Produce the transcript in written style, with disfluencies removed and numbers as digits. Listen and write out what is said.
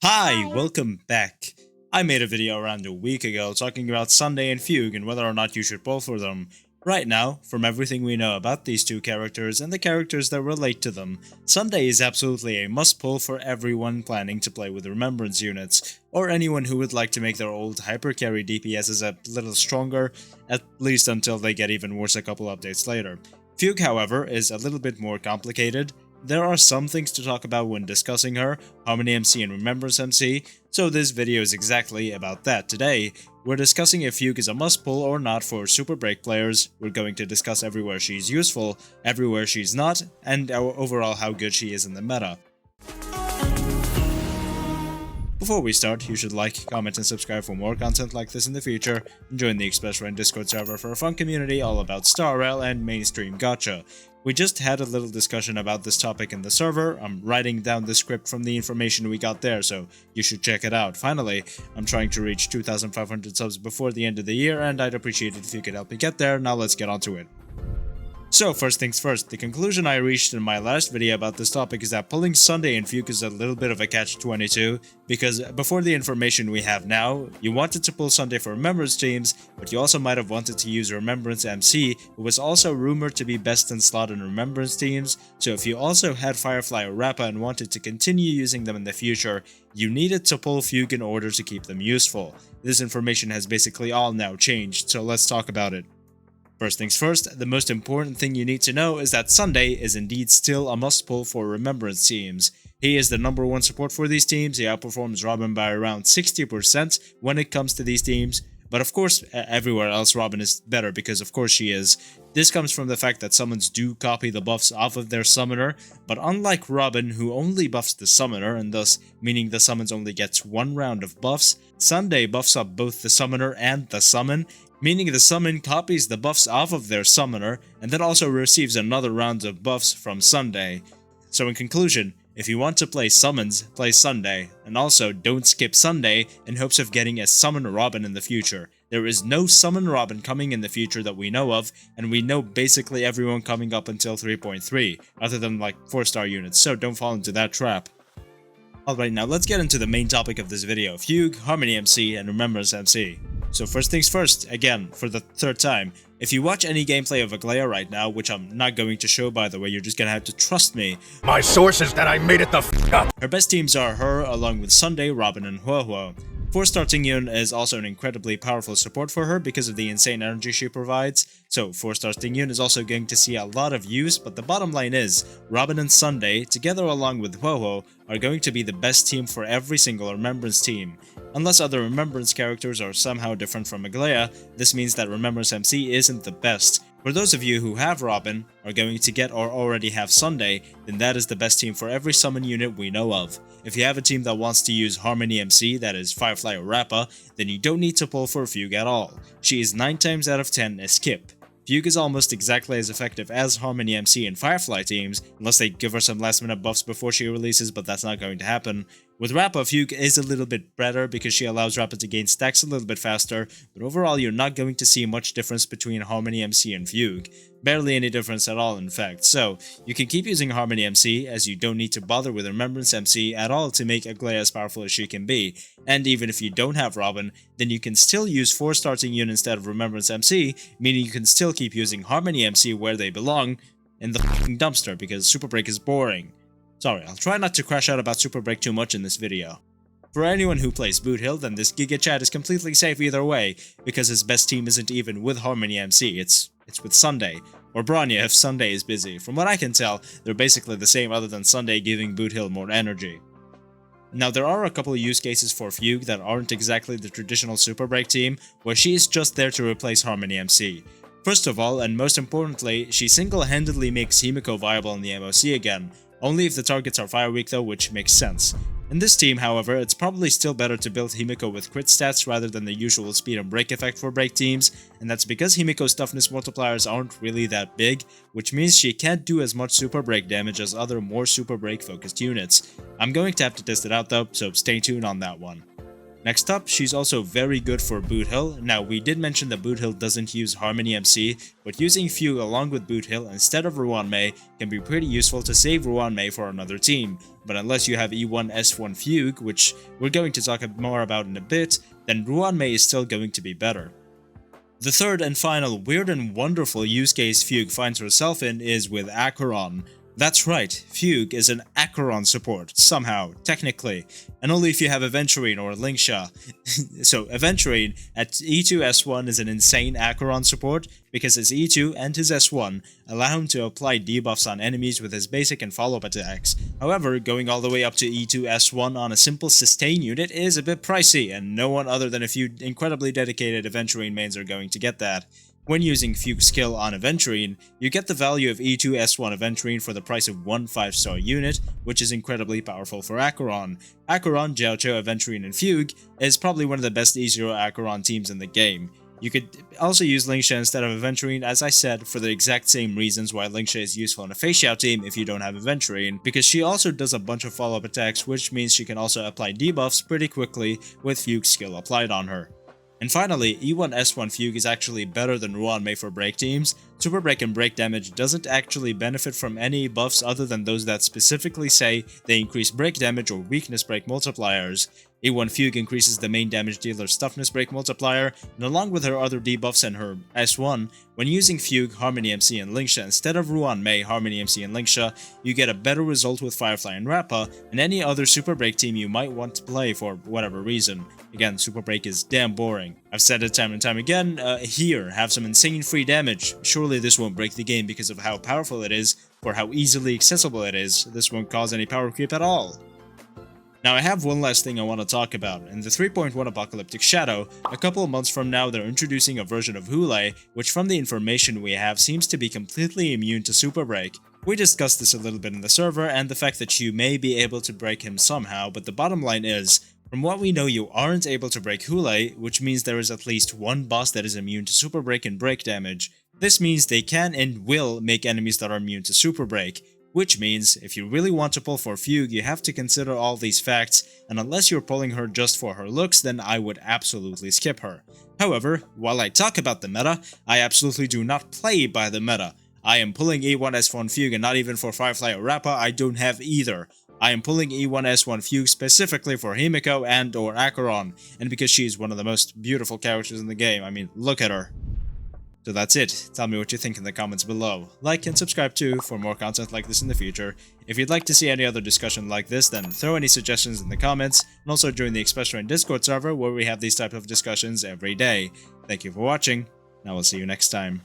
Hi, welcome back. I made a video around a week ago talking about Sunday and Fugue and whether or not you should pull for them. Right now, from everything we know about these two characters and the characters that relate to them, Sunday is absolutely a must-pull for everyone planning to play with Remembrance units, or anyone who would like to make their old hyper-carry DPSs a little stronger, at least until they get even worse a couple updates later. Fugue, however, is a little bit more complicated. There are some things to talk about when discussing her, Harmony MC and Remembrance MC, so this video is exactly about that. Today, we're discussing if Fugue is a must-pull or not for Super Break players, we're going to discuss everywhere she's useful, everywhere she's not, and overall how good she is in the meta. Before we start, you should like, comment, and subscribe for more content like this in the future, and join the Express Rent Discord server for a fun community all about Star Rail and mainstream gacha. We just had a little discussion about this topic in the server. I'm writing down the script from the information we got there, so you should check it out. Finally, I'm trying to reach 2,500 subs before the end of the year, and I'd appreciate it if you could help me get there. Now let's get on to it. So first things first, the conclusion I reached in my last video about this topic is that pulling Sunday in Fugue is a little bit of a catch-22, because before the information we have now, you wanted to pull Sunday for Remembrance teams, but you also might have wanted to use Remembrance MC, who was also rumored to be best in slot in Remembrance teams, so if you also had Firefly or Rappa and wanted to continue using them in the future, you needed to pull Fugue in order to keep them useful. This information has basically all now changed, so let's talk about it. First things first, the most important thing you need to know is that Sunday is indeed still a must-pull for Remembrance teams. He is the number one support for these teams, he outperforms Robin by around 60% when it comes to these teams, but of course everywhere else Robin is better because of course she is. This comes from the fact that summons do copy the buffs off of their summoner, but unlike Robin who only buffs the summoner and thus meaning the summons only gets one round of buffs, Sunday buffs up both the summoner and the summon, meaning the summon copies the buffs off of their summoner and then also receives another round of buffs from Sunday. So in conclusion, if you want to play summons, play Sunday, and also don't skip Sunday in hopes of getting a summon Robin in the future. There is no summon Robin coming in the future that we know of, and we know basically everyone coming up until 3.3, other than like 4-star units, so don't fall into that trap. Alright, now let's get into the main topic of this video, Fugue, Harmony MC, and Remembrance MC. So first things first, again, for the third time, if you watch any gameplay of Aglaia right now, which I'm not going to show by the way, you're just gonna have to trust me. My source is that I made it the f up. Her best teams are her along with Sunday, Robin, and Huohuo. 4-star Tingyun is also an incredibly powerful support for her because of the insane energy she provides, so 4-star Tingyun is also going to see a lot of use, but the bottom line is, Robin and Sunday, together along with Huohuo, are going to be the best team for every single Remembrance team. Unless other Remembrance characters are somehow different from Aglaia, this means that Remembrance MC isn't the best. For those of you who have Robin, are going to get or already have Sunday, then that is the best team for every summon unit we know of. If you have a team that wants to use Harmony MC, that is Firefly or Rappa, then you don't need to pull for Fugue at all. She is 9 times out of 10 a skip. Fugue is almost exactly as effective as Harmony MC and Firefly teams, unless they give her some last minute buffs before she releases, but that's not going to happen. With Rappa, Fugue is a little bit better because she allows Rappa to gain stacks a little bit faster, but overall you're not going to see much difference between Harmony MC and Fugue. Barely any difference at all in fact, so you can keep using Harmony MC as you don't need to bother with Remembrance MC at all to make Aglaia as powerful as she can be, and even if you don't have Robin, then you can still use 4-star Tingyun instead of Remembrance MC, meaning you can still keep using Harmony MC where they belong, in the f***ing dumpster because Super Break is boring. Sorry, I'll try not to crash out about Super Break too much in this video. For anyone who plays Boot Hill, then this Giga Chat is completely safe either way, because his best team isn't even with Harmony MC, it's with Sunday. Or Bronya if Sunday is busy. From what I can tell, they're basically the same other than Sunday giving Boot Hill more energy. Now there are a couple of use cases for Fugue that aren't exactly the traditional Super Break team, where she is just there to replace Harmony MC. First of all, and most importantly, she single-handedly makes Himiko viable in the MOC again, only if the targets are Fire Weak though, which makes sense. In this team, however, it's probably still better to build Himiko with crit stats rather than the usual speed and break effect for break teams, and that's because Himiko's toughness multipliers aren't really that big, which means she can't do as much super break damage as other more super break focused units. I'm going to have to test it out though, so stay tuned on that one. Next up, she's also very good for Boot Hill. Now, we did mention that Boot Hill doesn't use Harmony MC, but using Fugue along with Boot Hill instead of Ruanmei can be pretty useful to save Ruanmei for another team. But unless you have E1S1 Fugue, which we're going to talk more about in a bit, then Ruanmei is still going to be better. The third and final weird and wonderful use case Fugue finds herself in is with Acheron. That's right, Fugue is an Acheron support, somehow, technically, and only if you have Aventurine or Linksha. So Aventurine at E2 S1 is an insane Acheron support because his E2 and his S1 allow him to apply debuffs on enemies with his basic and follow-up attacks. However, going all the way up to E2 S1 on a simple sustain unit is a bit pricey, and no one other than a few incredibly dedicated Aventurine mains are going to get that. When using Fugue skill on Aventurine, you get the value of E2 S1 Aventurine for the price of one 5-star unit, which is incredibly powerful for Acheron. Acheron, Jiaoqiu, Aventurine, and Fugue is probably one of the best E0 Acheron teams in the game. You could also use Linksha instead of Aventurine, as I said, for the exact same reasons why Linksha is useful in a Fei Xiao team if you don't have Aventurine, because she also does a bunch of follow-up attacks, which means she can also apply debuffs pretty quickly with Fugue skill applied on her. And finally, E1S1 Fugue is actually better than Ruanmei for break teams. Super break and break damage doesn't actually benefit from any buffs other than those that specifically say they increase break damage or weakness break multipliers. E1 Fugue increases the main damage dealer's toughness break multiplier, and along with her other debuffs and her S1, when using Fugue, Harmony MC, and Linksha instead of Ruanmei, Harmony MC, and Linksha, you get a better result with Firefly and Rappa, and any other Super Break team you might want to play for whatever reason. Again, Super Break is damn boring. I've said it time and time again, here, have some insane free damage. Surely this won't break the game because of how powerful it is, or how easily accessible it is. This won't cause any power creep at all. Now I have one last thing I want to talk about. In the 3.1 Apocalyptic Shadow, a couple of months from now they're introducing a version of Hule, which from the information we have seems to be completely immune to Super Break. We discussed this a little bit in the server and the fact that you may be able to break him somehow, but the bottom line is, from what we know you aren't able to break Hule, which means there is at least one boss that is immune to Super Break and break damage. This means they can and will make enemies that are immune to Super Break. Which means, if you really want to pull for Fugue, you have to consider all these facts, and unless you're pulling her just for her looks, then I would absolutely skip her. However, while I talk about the meta, I absolutely do not play by the meta. I am pulling E1S1 Fugue, and not even for Firefly or Rappa, I don't have either. I am pulling E1S1 Fugue specifically for Himiko and or Acheron, and because she is one of the most beautiful characters in the game. I mean, look at her. So that's it. Tell me what you think in the comments below. Like and subscribe too for more content like this in the future. If you'd like to see any other discussion like this, then throw any suggestions in the comments, and also join the Express Train Discord server where we have these type of discussions every day. Thank you for watching, and I will see you next time.